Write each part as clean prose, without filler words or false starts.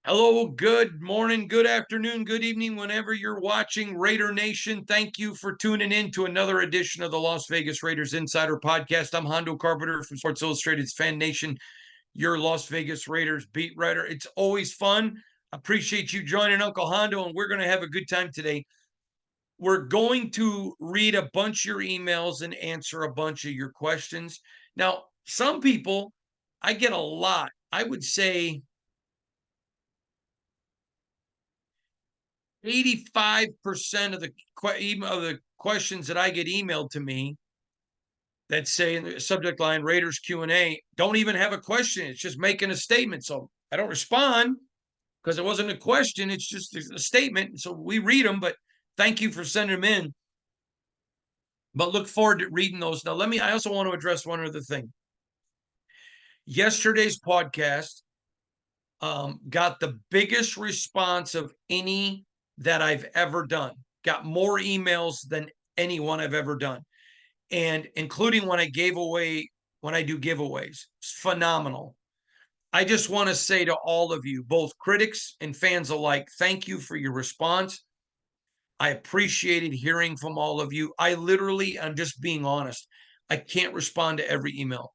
Hello, good morning, good afternoon, good evening, whenever you're watching Raider Nation. Thank you for tuning in to another edition of the Las Vegas Raiders Insider Podcast. I'm Hondo Carpenter from Sports Illustrated's Fan Nation, your Las Vegas Raiders beat writer. It's always fun. Appreciate you joining Uncle Hondo, and we're going to have a good time today. We're going to read a bunch of your emails and answer a bunch of your questions. Now, some people, I get a lot. I would say 85% of the questions that I get emailed to me that say in the subject line Raiders Q&A don't even have a question. It's just making a statement. So I don't respond because it wasn't a question. It's just a statement. So we read them, but thank you for sending them in. But look forward to reading those. Now, I also want to address one other thing. Yesterday's podcast got the biggest response of any that I've ever done. Got more emails than anyone I've ever done. And including when I do giveaways. It's phenomenal. I just want to say to all of you, both critics and fans alike, thank you for your response. I appreciated hearing from all of you. I'm just being honest. I can't respond to every email,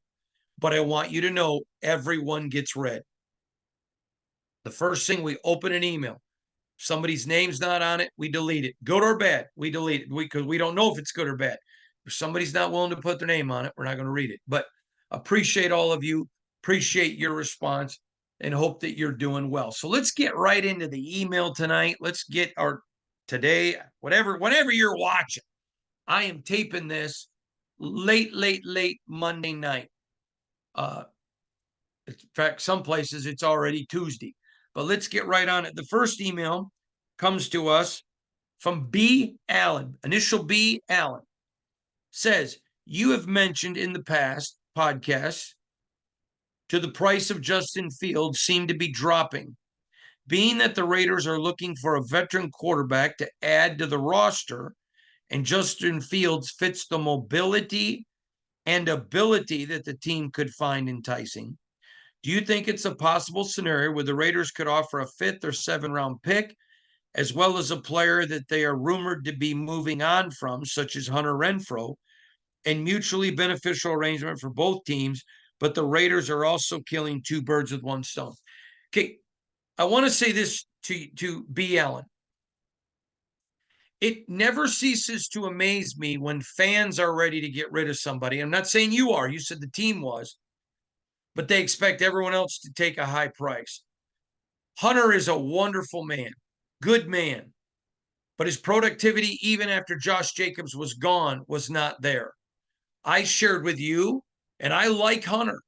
but I want you to know everyone gets read. The first thing we open an email, somebody's name's not on it, we delete it. Good or bad, we delete it because we don't know if it's good or bad. If somebody's not willing to put their name on it, we're not going to read it. But appreciate all of you, appreciate your response, and hope that you're doing well. So let's get right into the email tonight. Let's get our today, whenever you're watching. I am taping this late Monday night. In fact, some places it's already Tuesday. But let's get right on it. The first email comes to us from B. Allen, initial B. Allen. Says, you have mentioned in the past podcasts to the price of Justin Fields seem to be dropping. Being that the Raiders are looking for a veteran quarterback to add to the roster, and Justin Fields fits the mobility and ability that the team could find enticing, do you think it's a possible scenario where the Raiders could offer a 5th or 7th round pick, as well as a player that they are rumored to be moving on from, such as Hunter Renfrow, and mutually beneficial arrangement for both teams, but the Raiders are also killing two birds with one stone? Okay, I want to say this to B. Allen. It never ceases to amaze me when fans are ready to get rid of somebody. I'm not saying you are. You said the team was. But they expect everyone else to take a high price. Hunter is a wonderful man, good man, but his productivity, even after Josh Jacobs was gone, was not there. I shared with you, and I like Hunter,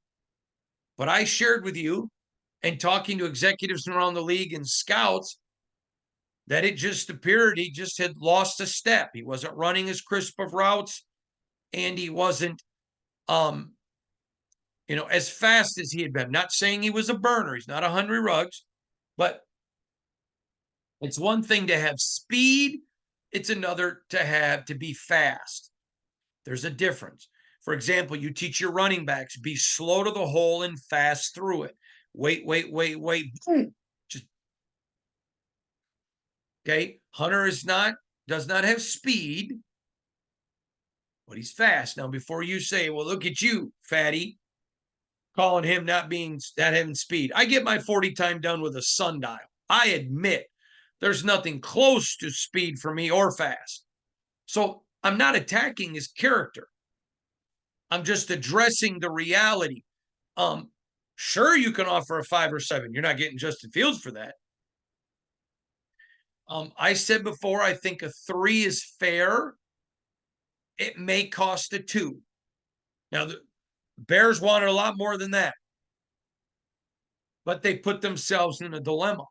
but I shared with you and talking to executives around the league and scouts that it just appeared he just had lost a step. He wasn't running as crisp of routes, and he wasn't as fast as he had been. Not saying he was a burner. He's not a Henry Ruggs, but it's one thing to have speed. It's another to be fast. There's a difference. For example, you teach your running backs, be slow to the hole and fast through it. Wait. Just okay. Hunter does not have speed, but he's fast. Now, before you say, well, look at you, fatty, calling him not having speed. I get my 40 time done with a sundial. I admit there's nothing close to speed for me or fast. So I'm not attacking his character. I'm just addressing the reality. Sure, you can offer a 5 or 7. You're not getting Justin Fields for that. I said before, I think a 3 is fair. It may cost a 2. Now, the Bears wanted a lot more than that, but they put themselves in a dilemma.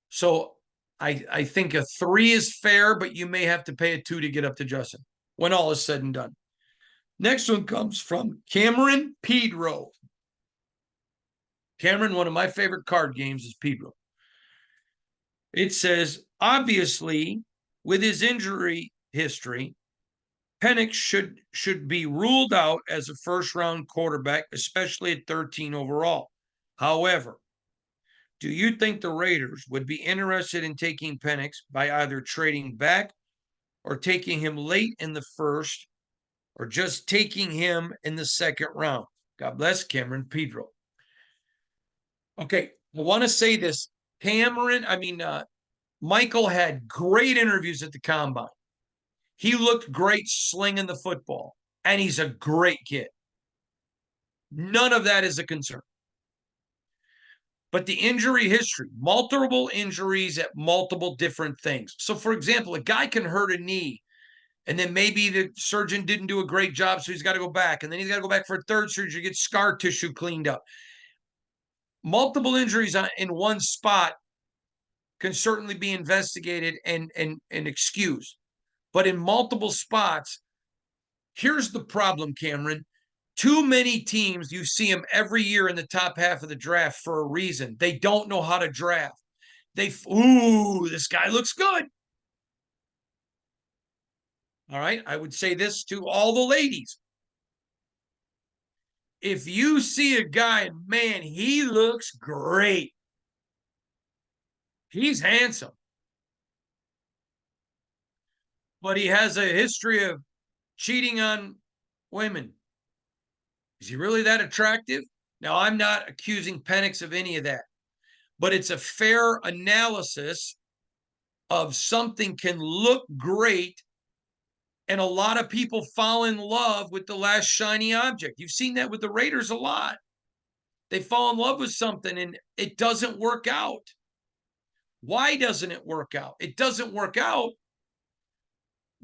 So I think a 3 is fair, but you may have to pay a 2 to get up to Justin when all is said and done. Next one comes from Cameron Pedro. Cameron, one of my favorite card games is Pedro. It says, obviously, with his injury history, Penix should be ruled out as a first-round quarterback, especially at 13 overall. However, do you think the Raiders would be interested in taking Penix by either trading back or taking him late in the first or just taking him in the second round? God bless Cameron Pedro. Okay, I want to say this. Michael had great interviews at the combine. He looked great slinging the football, and he's a great kid. None of that is a concern. But the injury history, multiple injuries at multiple different things. So, for example, a guy can hurt a knee, and then maybe the surgeon didn't do a great job, so he's got to go back. And then he's got to go back for a third surgery to get scar tissue cleaned up. Multiple injuries in one spot can certainly be investigated and excused. But in multiple spots, here's the problem, Cameron. Too many teams, you see them every year in the top half of the draft for a reason. They don't know how to draft. This guy looks good. All right, I would say this to all the ladies. If you see a guy, man, he looks great. He's handsome. But he has a history of cheating on women. Is he really that attractive? Now, I'm not accusing Penix of any of that, but it's a fair analysis of something can look great, and a lot of people fall in love with the last shiny object. You've seen that with the Raiders a lot. They fall in love with something, and it doesn't work out. Why doesn't it work out? It doesn't work out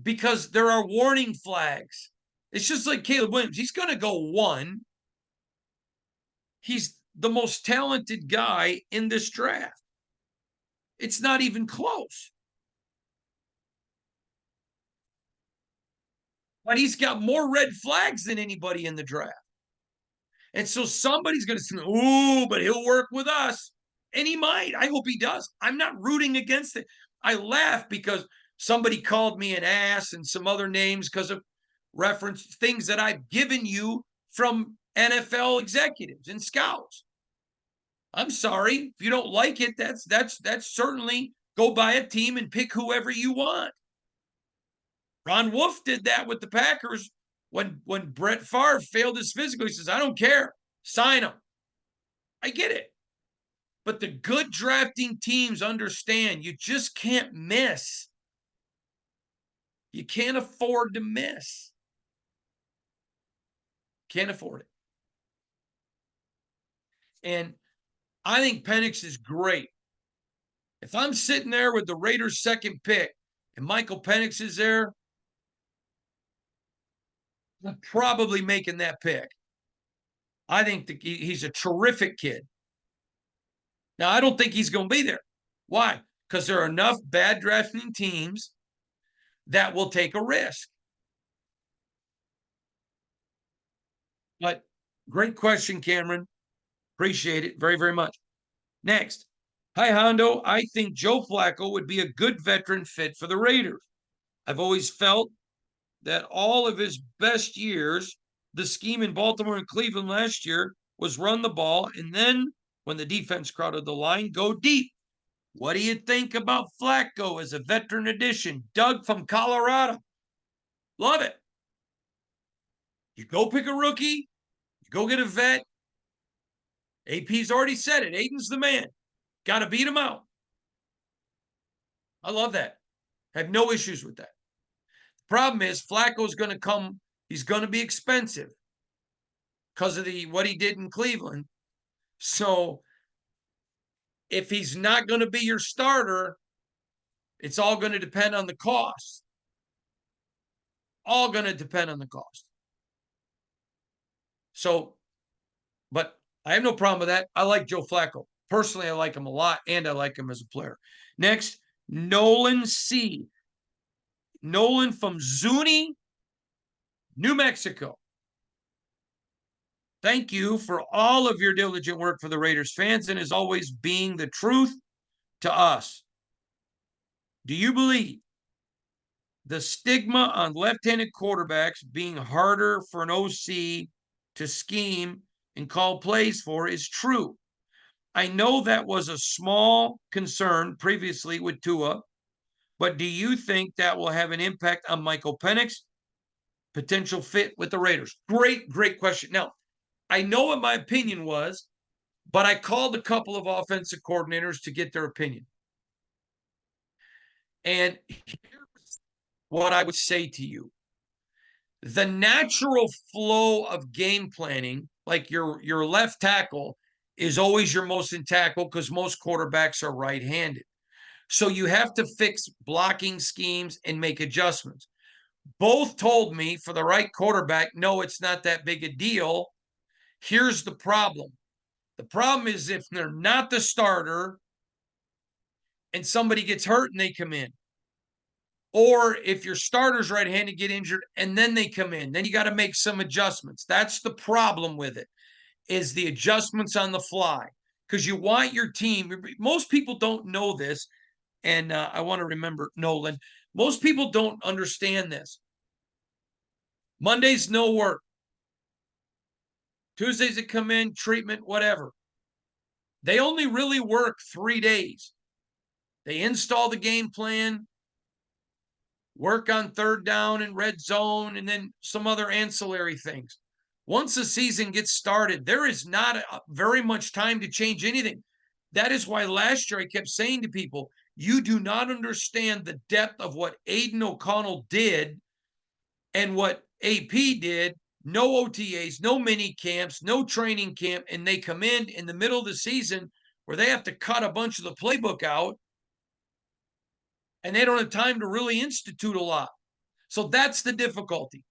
because there are warning flags. It's just like Caleb Williams. He's going to go one. He's the most talented guy in this draft. It's not even close. But he's got more red flags than anybody in the draft. And so somebody's going to say, ooh, but he'll work with us. And he might. I hope he does. I'm not rooting against it. I laugh because somebody called me an ass and some other names because of reference things that I've given you from NFL executives and scouts. I'm sorry. If you don't like it, that's certainly go buy a team and pick whoever you want. Ron Wolf did that with the Packers when Brett Favre failed his physical. He says, I don't care. Sign him. I get it. But the good drafting teams understand you just can't miss. You can't afford to miss. Can't afford it. And I think Penix is great. If I'm sitting there with the Raiders' second pick and Michael Penix is there, I'm probably making that pick. I think he's a terrific kid. Now, I don't think he's going to be there. Why? Because there are enough bad drafting teams that will take a risk. But great question, Cameron. Appreciate it very, very much. Next. Hi, Hondo. I think Joe Flaco would be a good veteran fit for the Raiders. I've always felt that all of his best years, the scheme in Baltimore and Cleveland last year was run the ball, and then when the defense crowded the line, go deep. What do you think about Flaco as a veteran addition? Doug from Colorado. Love it. You go pick a rookie, you go get a vet. AP's already said it. Aiden's the man. Got to beat him out. I love that. I have no issues with that. The problem is Flacco's going to come. He's going to be expensive because of what he did in Cleveland. So if he's not going to be your starter, it's all going to depend on the cost. All going to depend on the cost. So, but I have no problem with that. I like Joe Flaco. Personally, I like him a lot, and I like him as a player. Next, Nolan C. Nolan from Zuni, New Mexico. Thank you for all of your diligent work for the Raiders fans and as always being the truth to us. Do you believe the stigma on left-handed quarterbacks being harder for an OC to scheme and call plays for is true. I know that was a small concern previously with Tua, but do you think that will have an impact on Michael Penix, potential fit with the Raiders? Great question. Now, I know what my opinion was, but I called a couple of offensive coordinators to get their opinion. And here's what I would say to you. The natural flow of game planning, like your left tackle, is always your most in tackle because most quarterbacks are right-handed. So you have to fix blocking schemes and make adjustments. Both told me for the right quarterback, no, it's not that big a deal. Here's the problem. The problem is if they're not the starter and somebody gets hurt and they come in, or if your starters right-handed get injured and then they come in, then you got to make some adjustments. That's the problem with it, is the adjustments on the fly. Because you want your team, most people don't know this, and I want to remember Nolan, most people don't understand this. Monday's no work. Tuesdays that come in, treatment, whatever. They only really work 3 days. They install the game plan, work on third down and red zone, and then some other ancillary things. Once the season gets started, there is not very much time to change anything. That is why last year I kept saying to people, you do not understand the depth of what Aiden O'Connell did and what AP did. No OTAs, no mini camps, no training camp, and they come in the middle of the season where they have to cut a bunch of the playbook out and they don't have time to really institute a lot. So that's the difficulty.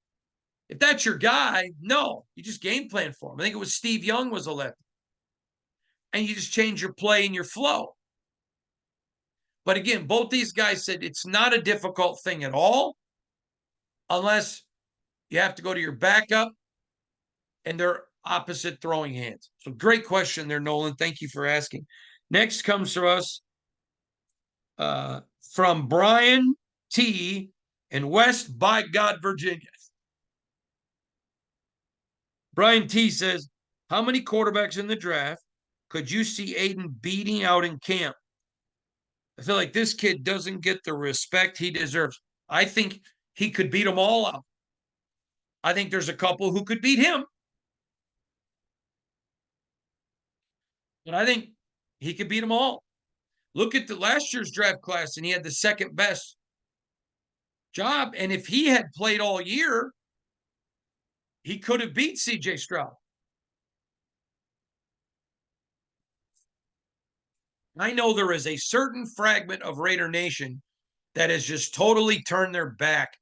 If that's your guy, no, you just game plan for him. I think it was Steve Young was elected. And you just change your play and your flow. But again, both these guys said it's not a difficult thing at all unless you have to go to your backup and they're opposite throwing hands. So great question there, Nolan. Thank you for asking. Next comes to us from Brian T. in West by God, Virginia. Brian T. says, how many quarterbacks in the draft could you see Aiden beating out in camp? I feel like this kid doesn't get the respect he deserves. I think he could beat them all out. I think there's a couple who could beat him. And I think he could beat them all. Look at the last year's draft class, and he had the second best job. And if he had played all year, he could have beat C.J. Stroud. I know there is a certain fragment of Raider Nation that has just totally turned their back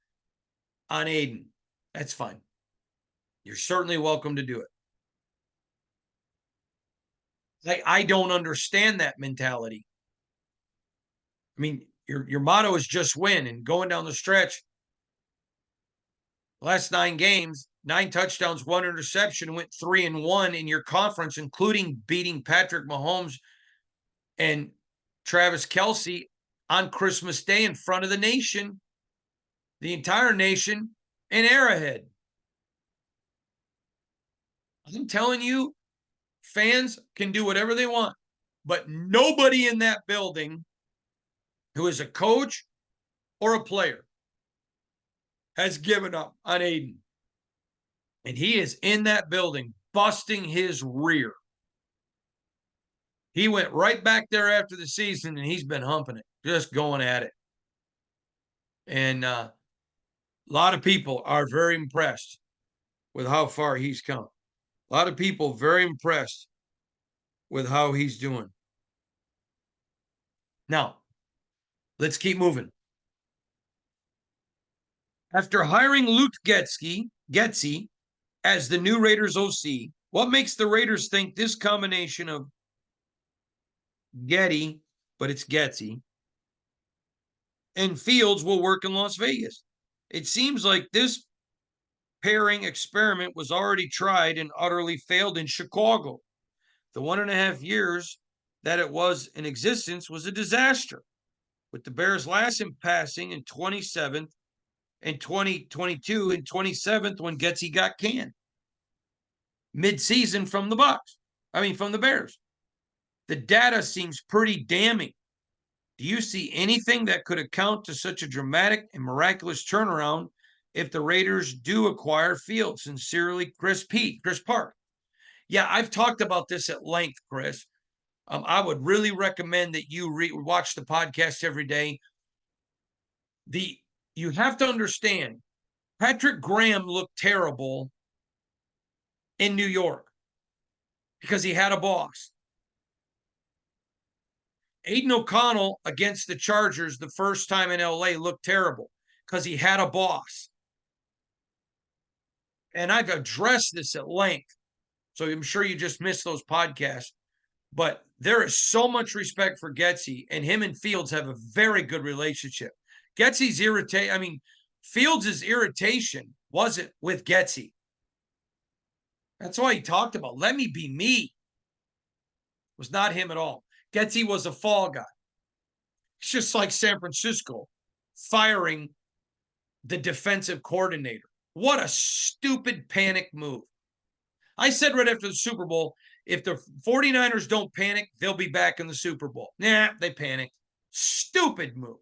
on Aiden. That's fine. You're certainly welcome to do it. I don't understand that mentality. I mean, your motto is just win, and going down the stretch, last 9 games, 9 touchdowns, 1 interception, went 3-1 in your conference, including beating Patrick Mahomes and Travis Kelce on Christmas Day in front of the nation, the entire nation, in Arrowhead. I'm telling you, fans can do whatever they want, but nobody in that building who is a coach or a player has given up on Aiden. And he is in that building busting his rear. He went right back there after the season, and he's been humping it, just going at it. And a lot of people are very impressed with how far he's come. A lot of people very impressed with how he's doing. Now, let's keep moving. After hiring Luke Getsy as the new Raiders OC, what makes the Raiders think this combination of Getty, but it's Getsy, and Fields will work in Las Vegas? It seems like this pairing experiment was already tried and utterly failed in Chicago. The 1.5 years that it was in existence was a disaster, with the Bears last in passing in 27th in 2022 and 27th when Getsy got canned mid-season from the Bucks. I mean, from the Bears. The data seems pretty damning. Do you see anything that could account to such a dramatic and miraculous turnaround if the Raiders do acquire Fields? Sincerely, Chris Park. Yeah, I've talked about this at length, Chris. I would really recommend that you watch the podcast every day. You have to understand, Patrick Graham looked terrible in New York because he had a boss. Aiden O'Connell against the Chargers the first time in LA looked terrible because he had a boss. And I've addressed this at length, so I'm sure you just missed those podcasts. But there is so much respect for Getsy, and him and Fields have a very good relationship. Getsy's Fields' irritation wasn't with Getsy. That's why he talked about, let me be me. It was not him at all. Getsy was a fall guy. It's just like San Francisco firing the defensive coordinator. What a stupid panic move. I said right after the Super Bowl, if the 49ers don't panic, they'll be back in the Super Bowl. Nah, they panicked. Stupid move.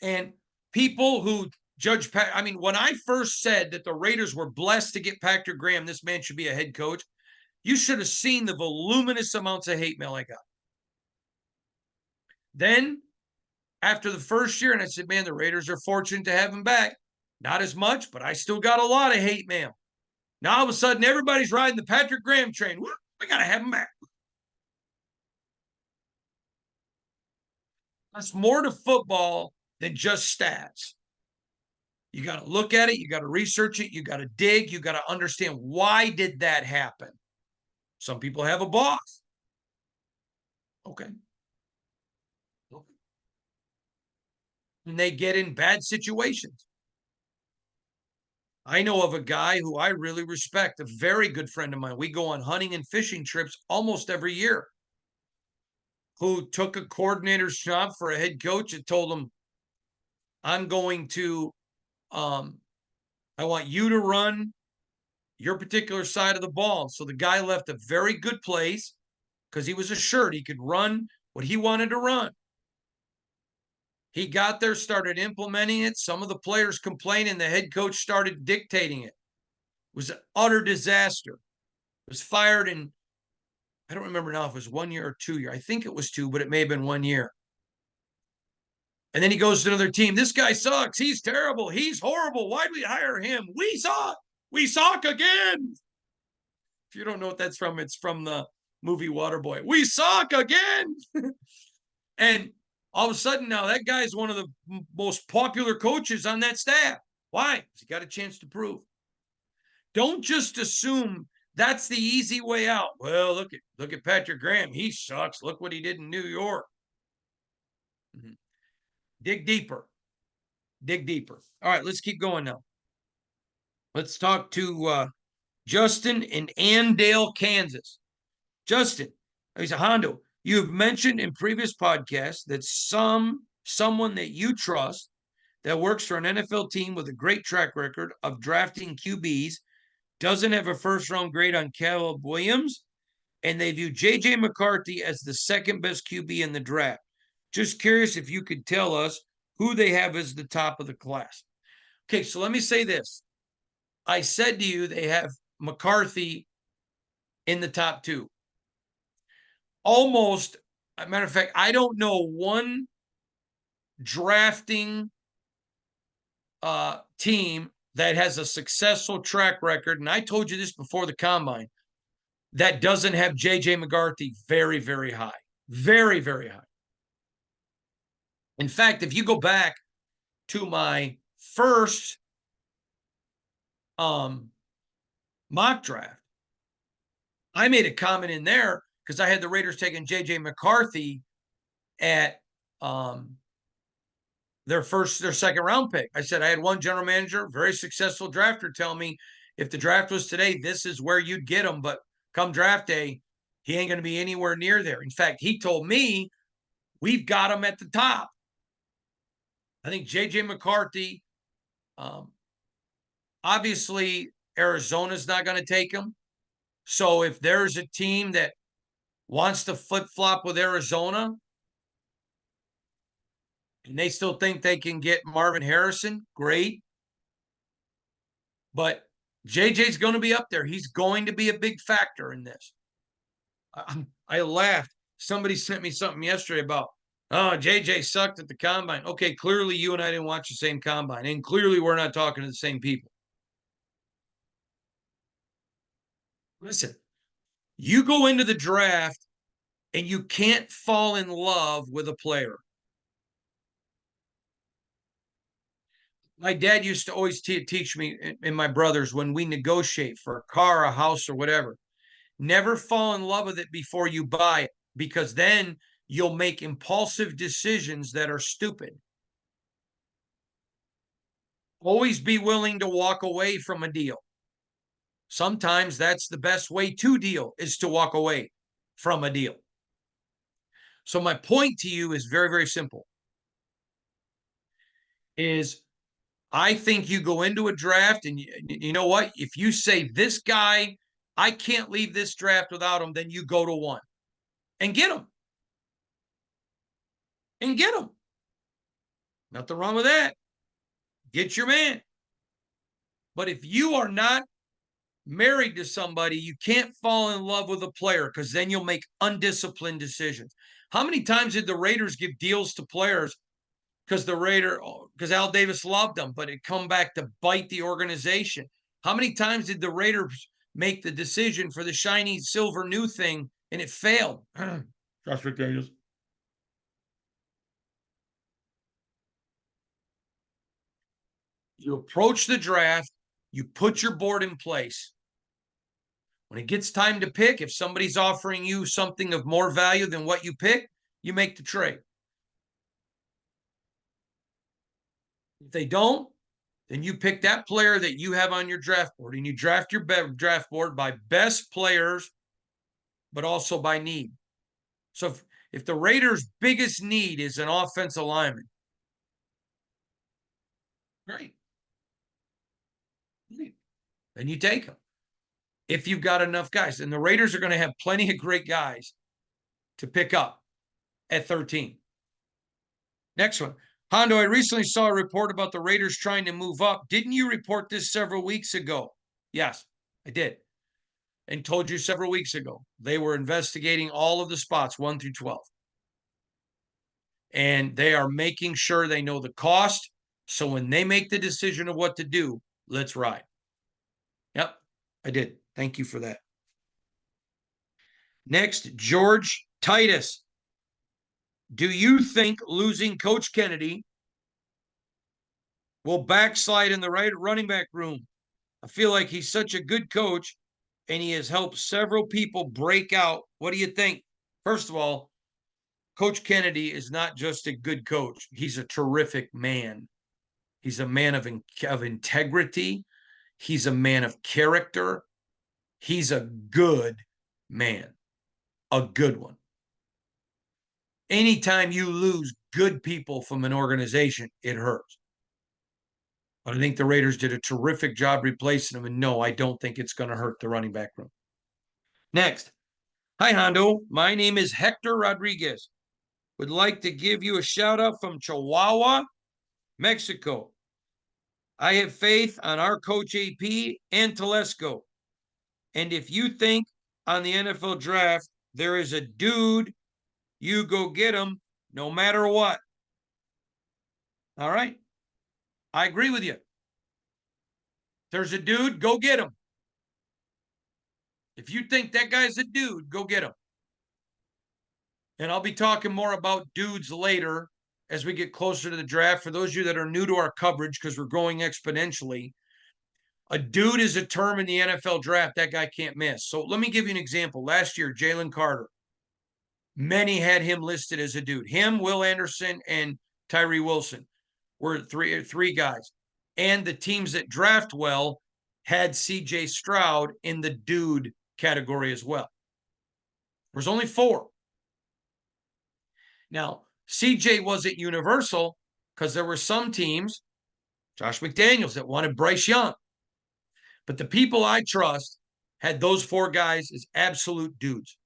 And people who judge, when I first said that the Raiders were blessed to get Patrick Graham, this man should be a head coach, you should have seen the voluminous amounts of hate mail I got. Then, after the first year, and I said, man, the Raiders are fortunate to have him back. Not as much, but I still got a lot of hate mail. Now, all of a sudden, everybody's riding the Patrick Graham train. We got to have him back. That's more to football than just stats. You got to look at it. You got to research it. You got to dig. You got to understand, why did that happen? Some people have a boss. Okay. And they get in bad situations. I know of a guy who I really respect, a very good friend of mine. We go on hunting and fishing trips almost every year, who took a coordinator's job for a head coach and told him, I'm going to, I want you to run your particular side of the ball. So the guy left a very good place because he was assured he could run what he wanted to run. He got there, started implementing it. Some of the players complained, and the head coach started dictating it. It was an utter disaster. It was fired in, I don't remember now if it was 1 year or 2 years. I think it was 2, but it may have been 1 year. And then he goes to another team. This guy sucks. He's terrible. He's horrible. Why'd we hire him? We suck. We suck again. If you don't know what that's from, it's from the movie Waterboy. We suck again. And all of a sudden now that guy's one of the most popular coaches on that staff. Why? Because he got a chance to prove. Don't just assume that's the easy way out. Well, look at Patrick Graham. He sucks. Look what he did in New York. Mm-hmm. Dig deeper. Dig deeper. All right, let's keep going now. Let's talk to Justin in Andale, Kansas. Justin, he's a Hondo. You've mentioned in previous podcasts that someone that you trust that works for an NFL team with a great track record of drafting QBs doesn't have a first-round grade on Caleb Williams, and they view J.J. McCarthy as the second best QB in the draft. Just curious if you could tell us who they have as the top of the class. Okay, so let me say this. I said to you they have McCarthy in the top 2. Almost, as a matter of fact, I don't know one drafting team that has a successful track record, and I told you this before the combine, that doesn't have J.J. McCarthy very, very high. Very, very high. In fact, if you go back to my first mock draft, I made a comment in there because I had the Raiders taking J.J. McCarthy at their second round pick. I said I had one general manager, very successful drafter, tell me if the draft was today, this is where you'd get him. But come draft day, he ain't going to be anywhere near there. In fact, he told me we've got him at the top. I think J.J. McCarthy, um, obviously, Arizona's not going to take him. So if there's a team that wants to flip flop with Arizona and they still think they can get Marvin Harrison, great. But JJ's going to be up there. He's going to be a big factor in this. I laughed. Somebody sent me something yesterday about, oh, JJ sucked at the combine. Okay, clearly you and I didn't watch the same combine, and clearly we're not talking to the same people. Listen, you go into the draft and you can't fall in love with a player. My dad used to always teach me and my brothers when we negotiate for a car, a house, or whatever, never fall in love with it before you buy it, because then you'll make impulsive decisions that are stupid. Always be willing to walk away from a deal. Sometimes that's the best way to deal, is to walk away from a deal. So my point to you is very, very simple. Is I think you go into a draft and you know what? If you say this guy, I can't leave this draft without him, then you go to one and get him. And get him. Nothing wrong with that. Get your man. But if you are not married to somebody, you can't fall in love with a player, because then you'll make undisciplined decisions. How many times did the Raiders give deals to players because Al Davis loved them, but it come back to bite the organization? How many times did the Raiders make the decision for the shiny silver new thing and it failed? Josh McDaniels. You approach the draft, you put your board in place. When it gets time to pick, if somebody's offering you something of more value than what you pick, you make the trade. If they don't, then you pick that player that you have on your draft board, and you draft your draft board by best players, but also by need. So if the Raiders' biggest need is an offensive lineman, great. Then you take them. If you've got enough guys, and the Raiders are going to have plenty of great guys to pick up at 13. Next one. Hondo, I recently saw a report about the Raiders trying to move up. Didn't you report this several weeks ago? Yes, I did. And told you several weeks ago. They were investigating all of the spots 1 through 12. And they are making sure they know the cost. So when they make the decision of what to do, let's ride. Yep, I did. Thank you for that. Next, George Titus. Do you think losing Coach Kennedy will backslide in the right running back room? I feel like he's such a good coach and he has helped several people break out. What do you think? First of all, Coach Kennedy is not just a good coach. He's a terrific man. He's a man of integrity. He's a man of character. He's a good man, a good one. Anytime you lose good people from an organization, it hurts. But I think the Raiders did a terrific job replacing him. And no, I don't think it's going to hurt the running back room. Next. Hi, Hondo. My name is Hector Rodriguez. Would like to give you a shout out from Chihuahua, Mexico. I have faith on our coach AP and Telesco. And if you think on the NFL draft there is a dude, you go get him no matter what. All right. I agree with you. There's a dude, go get him. If you think that guy's a dude, go get him. And I'll be talking more about dudes later as we get closer to the draft. For those of you that are new to our coverage, because we're growing exponentially, a dude is a term in the NFL draft that guy can't miss. So let me give you an example. Last year, Jalen Carter. Many had him listed as a dude. Him, Will Anderson, and Tyree Wilson were three guys. And the teams that draft well had C.J. Stroud in the dude category as well. There's only 4. Now, CJ wasn't universal because there were some teams, Josh McDaniels, that wanted Bryce Young. But the people I trust had those four guys as absolute dudes.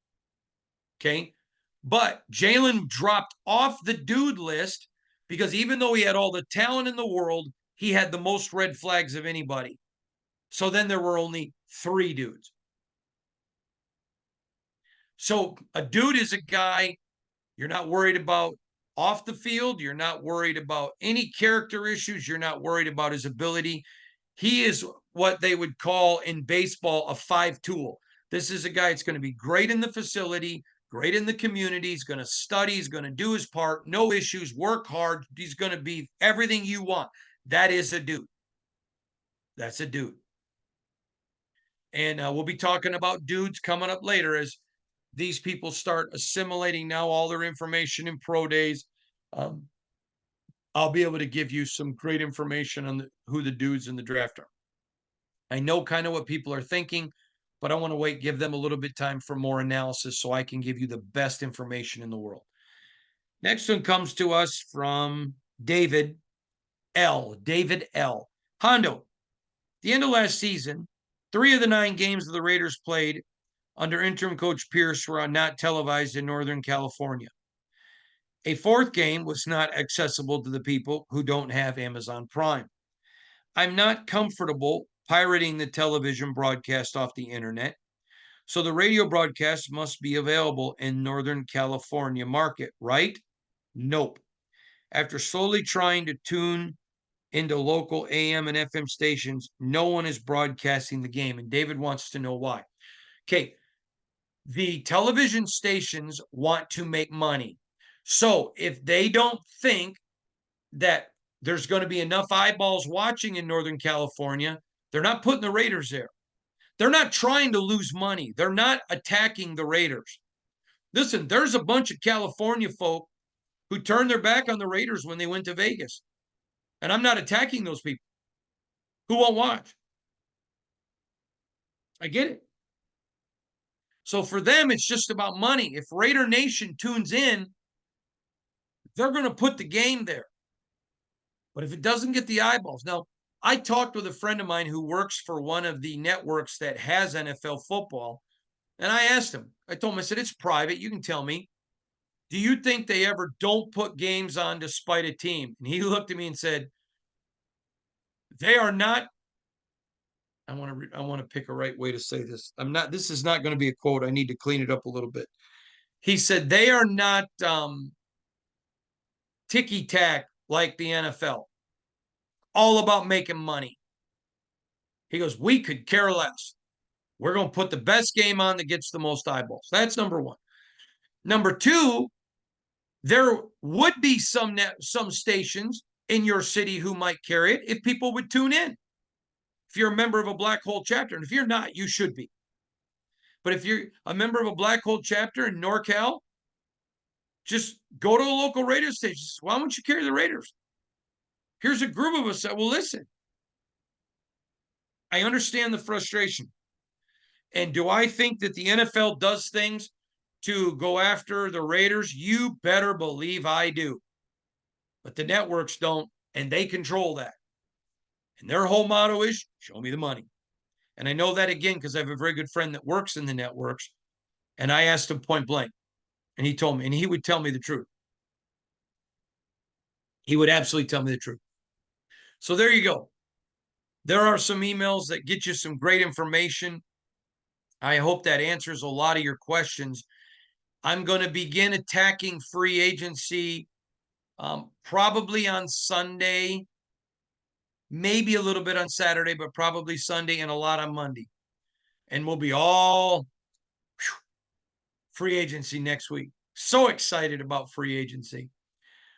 Okay. But Jalen dropped off the dude list because even though he had all the talent in the world, he had the most red flags of anybody. So then there were only 3 dudes. So a dude is a guy you're not worried about off the field. You're not worried about any character issues. You're not worried about his ability. He is what they would call in baseball a 5-tool. This is a guy that's going to be great in the facility, great in the community. He's going to study. He's going to do his part. No issues. Work hard. He's going to be everything you want. That is a dude. That's a dude. And we'll be talking about dudes coming up later as these people start assimilating now all their information in pro days. I'll be able to give you some great information on who the dudes in the draft are. I know kind of what people are thinking, but I want to give them a little bit time for more analysis so I can give you the best information in the world. Next one comes to us from David L. David L. Hondo, the end of last season, 3 of the 9 games that the Raiders played under interim coach Pierce were not televised in Northern California. A 4th game was not accessible to the people who don't have Amazon Prime. I'm not comfortable pirating the television broadcast off the internet, so the radio broadcast must be available in Northern California market, right? Nope. After slowly trying to tune into local AM and FM stations, no one is broadcasting the game, and David wants to know why. Okay, the television stations want to make money. So if they don't think that there's going to be enough eyeballs watching in Northern California, they're not putting the Raiders there. They're not trying to lose money. They're not attacking the Raiders. Listen, there's a bunch of California folk who turned their back on the Raiders when they went to Vegas. And I'm not attacking those people. Who won't watch? I get it. So for them, it's just about money. If Raider Nation tunes in, they're going to put the game there. But if it doesn't get the eyeballs. Now, I talked with a friend of mine who works for one of the networks that has NFL football. And I asked him, I told him, I said, it's private. You can tell me. Do you think they ever don't put games on to spite a team? And he looked at me and said, they are not. I want to pick a right way to say this. This is not going to be a quote. I need to clean it up a little bit. He said, they are not ticky-tack like the NFL. All about making money. He goes, we could care less. We're going to put the best game on that gets the most eyeballs. That's number 1. Number 2, there would be some stations in your city who might carry it if people would tune in. If you're a member of a Black Hole chapter, and if you're not, you should be. But if you're a member of a Black Hole chapter in NorCal, just go to a local radio station. Why don't you carry the Raiders? Here's a group of us that will listen. I understand the frustration. And do I think that the NFL does things to go after the Raiders? You better believe I do. But the networks don't, and they control that. And their whole motto is, show me the money. And I know that, again, because I have a very good friend that works in the networks. And I asked him point blank. And he told me, and he would tell me the truth. He would absolutely tell me the truth. So there you go. There are some emails that get you some great information. I hope that answers a lot of your questions. I'm going to begin attacking free agency probably on Sunday, maybe a little bit on Saturday, but probably Sunday and a lot on Monday. And we'll be all free agency next week. So excited about free agency.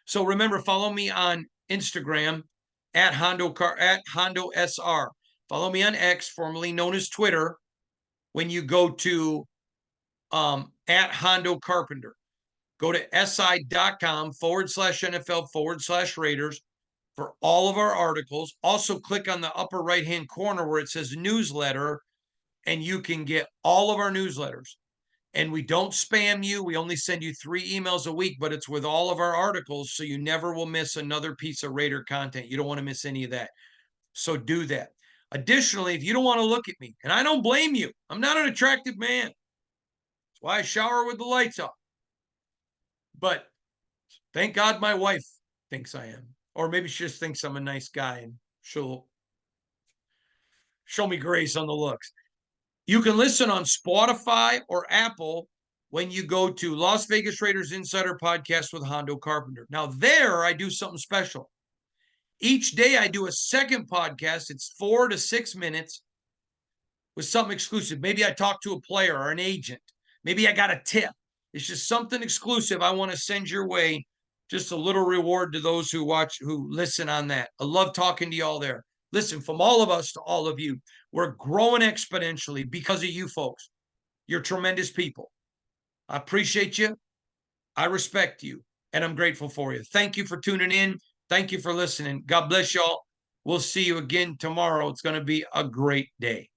So remember, follow me on Instagram at Hondo SR. Follow me on X, formerly known as Twitter, when you go to at Hondo Carpenter. Go to si.com/NFL/Raiders for all of our articles. Also, click on the upper right-hand corner where it says newsletter, and you can get all of our newsletters. And we don't spam you. We only send you 3 emails a week, but it's with all of our articles, so you never will miss another piece of Raider content. You don't want to miss any of that. So do that. Additionally, if you don't want to look at me, and I don't blame you, I'm not an attractive man. That's why I shower with the lights off. But thank God my wife thinks I am. Or maybe she just thinks I'm a nice guy and she'll show me grace on the looks. You can listen on Spotify or Apple when you go to Las Vegas Raiders Insider Podcast with Hondo Carpenter. Now, there I do something special. Each day I do a second podcast. It's 4 to 6 minutes with something exclusive. Maybe I talk to a player or an agent. Maybe I got a tip. It's just something exclusive I want to send your way. Just a little reward to those who watch, who listen on that. I love talking to y'all there. Listen, from all of us to all of you, we're growing exponentially because of you folks. You're tremendous people. I appreciate you. I respect you. And I'm grateful for you. Thank you for tuning in. Thank you for listening. God bless y'all. We'll see you again tomorrow. It's going to be a great day.